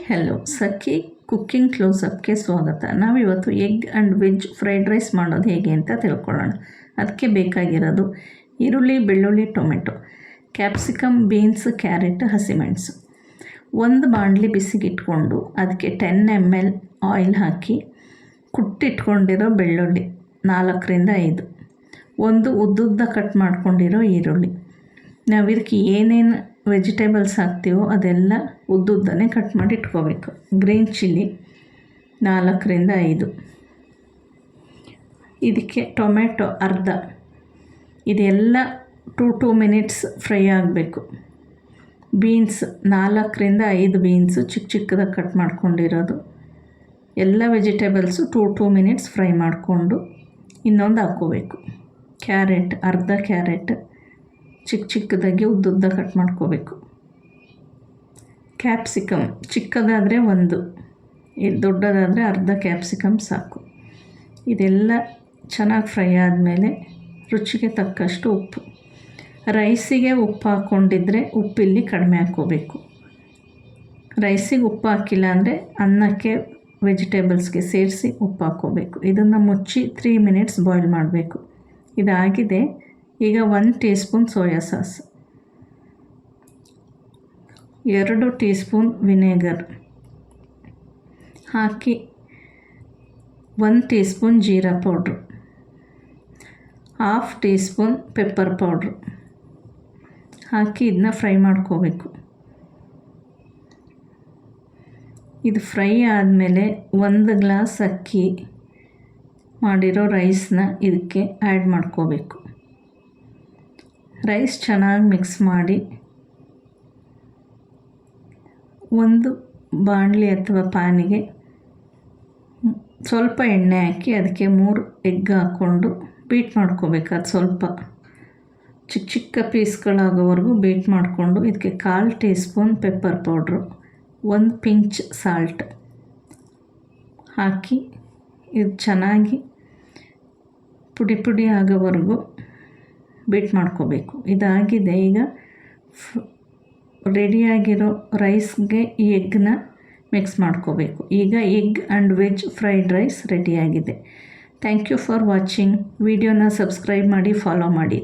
Hello ಸಖಿ cooking ಕ್ಲೋಸಪ್ಗೆ ಸ್ವಾಗತ. ನಾವಿವತ್ತು egg and veg fried rice ಮಾಡೋದು ಹೇಗೆ ಅಂತ ತಿಳ್ಕೊಳ್ಳೋಣ. ಅದಕ್ಕೆ ಬೇಕಾಗಿರೋದು ಈರುಳ್ಳಿ, ಬೆಳ್ಳುಳ್ಳಿ, ಟೊಮೆಟೊ, ಕ್ಯಾಪ್ಸಿಕಮ್, ಬೀನ್ಸ್, ಕ್ಯಾರೆಟ್, ಹಸಿಮೆಣಸು. ಒಂದು ಬಾಣಲಿ ಬಿಸಿಗಿಟ್ಕೊಂಡು ಅದಕ್ಕೆ 10 ml ಆಯಿಲ್ ಹಾಕಿ ಕುಟ್ಟಿಟ್ಕೊಂಡಿರೋ ಬೆಳ್ಳುಳ್ಳಿ 4ರಿಂದ 5, ಒಂದು ಉದ್ದುದ್ದ ಕಟ್ ಮಾಡ್ಕೊಂಡಿರೋ ಈರುಳ್ಳಿ. ನಾವು ಇದಕ್ಕೆ ಏನೇನು ವೆಜಿಟೇಬಲ್ಸ್ ಹಾಕ್ತೀವೋ ಅದೆಲ್ಲ ಉದ್ದುದ್ದನೇ ಕಟ್ ಮಾಡಿ ಇಟ್ಕೋಬೇಕು. ಗ್ರೀನ್ ಚಿಲ್ಲಿ 4ರಿಂದ 5, ಇದಕ್ಕೆ ಟೊಮೆಟೊ ಅರ್ಧ. ಇದೆಲ್ಲ 2 ಮಿನಿಟ್ಸ್ ಫ್ರೈ ಆಗಬೇಕು. ಬೀನ್ಸ್ 4ರಿಂದ 5 ಬೀನ್ಸು ಚಿಕ್ಕ ಚಿಕ್ಕದಾಗಿ ಕಟ್ ಮಾಡ್ಕೊಂಡಿರೋದು. ಎಲ್ಲ ವೆಜಿಟೇಬಲ್ಸು 2 ಮಿನಿಟ್ಸ್ ಫ್ರೈ ಮಾಡಿಕೊಂಡು ಇನ್ನೊಂದು ಹಾಕ್ಕೋಬೇಕು. ಕ್ಯಾರೆಟ್ ಅರ್ಧ, ಕ್ಯಾರೆಟ್ ಚಿಕ್ಕ ಚಿಕ್ಕದಾಗಿ ಉದ್ದುದ್ದ ಕಟ್ ಮಾಡ್ಕೋಬೇಕು. ಕ್ಯಾಪ್ಸಿಕಮ್ ಚಿಕ್ಕದಾದರೆ 1, ದೊಡ್ಡದಾದರೆ ಅರ್ಧ ಕ್ಯಾಪ್ಸಿಕಮ್ ಸಾಕು. ಇದೆಲ್ಲ ಚೆನ್ನಾಗಿ ಫ್ರೈ ಆದಮೇಲೆ ರುಚಿಗೆ ತಕ್ಕಷ್ಟು ಉಪ್ಪು. ರೈಸಿಗೆ ಉಪ್ಪು ಹಾಕ್ಕೊಂಡಿದ್ರೆ ಉಪ್ಪಿಲ್ಲಿ ಕಡಿಮೆ ಹಾಕ್ಕೋಬೇಕು. ರೈಸಿಗೆ ಉಪ್ಪು ಹಾಕಿಲ್ಲ ಅಂದರೆ ಅನ್ನಕ್ಕೆ ವೆಜಿಟೇಬಲ್ಸ್ಗೆ ಸೇರಿಸಿ ಉಪ್ಪು ಹಾಕ್ಕೋಬೇಕು. ಇದನ್ನು ಮುಚ್ಚಿ 3 ಮಿನಿಟ್ಸ್ ಬಾಯ್ಲ್ ಮಾಡಬೇಕು. ಇದಾಗಿದೆ. ಈಗ 1 teaspoon soya sauce, 2 teaspoon vinegar ಹಾಕಿ 1 teaspoon jeera powder, 1/2 teaspoon pepper powder ಹಾಕಿ ಇದನ್ನ ಫ್ರೈ ಮಾಡ್ಕೋಬೇಕು. ಇದು ಫ್ರೈ ಆದಮೇಲೆ 1 ಗ್ಲಾಸ್ ಅಕ್ಕಿ ಮಾಡಿರೋ ರೈಸ್ನ ಇದಕ್ಕೆ ಆ್ಯಡ್ ಮಾಡ್ಕೋಬೇಕು. ರೈಸ್ ಚೆನ್ನಾಗಿ ಮಿಕ್ಸ್ ಮಾಡಿ ಒಂದು ಬಾಣಲಿ ಅಥವಾ ಪ್ಯಾನಿಗೆ ಸ್ವಲ್ಪ ಎಣ್ಣೆ ಹಾಕಿ ಅದಕ್ಕೆ 3 ಎಗ್ ಹಾಕ್ಕೊಂಡು ಬೀಟ್ ಮಾಡ್ಕೋಬೇಕು. ಅದು ಸ್ವಲ್ಪ ಚಿಕ್ಕ ಚಿಕ್ಕ ಪೀಸ್ಗಳಾಗೋವರೆಗೂ ಬೀಟ್ ಮಾಡಿಕೊಂಡು ಇದಕ್ಕೆ 1/4 teaspoon pepper powder, 1 pinch salt ಹಾಕಿ ಇದು ಚೆನ್ನಾಗಿ ಪುಡಿ ಪುಡಿ ಆಗೋವರೆಗೂ ಬೀಟ್ ಮಾಡ್ಕೋಬೇಕು. ಇದಾಗಿದೆ. ಈಗ ರೆಡಿಯಾಗಿರೋ ರೈಸ್ಗೆ ಈ ಎಗ್ನ ಮಿಕ್ಸ್ ಮಾಡ್ಕೋಬೇಕು. ಈಗ egg and veg fried rice ರೆಡಿಯಾಗಿದೆ. Thank you for watching. ವಿಡಿಯೋನ ಸಬ್ಸ್ಕ್ರೈಬ್ ಮಾಡಿ, ಫಾಲೋ ಮಾಡಿ.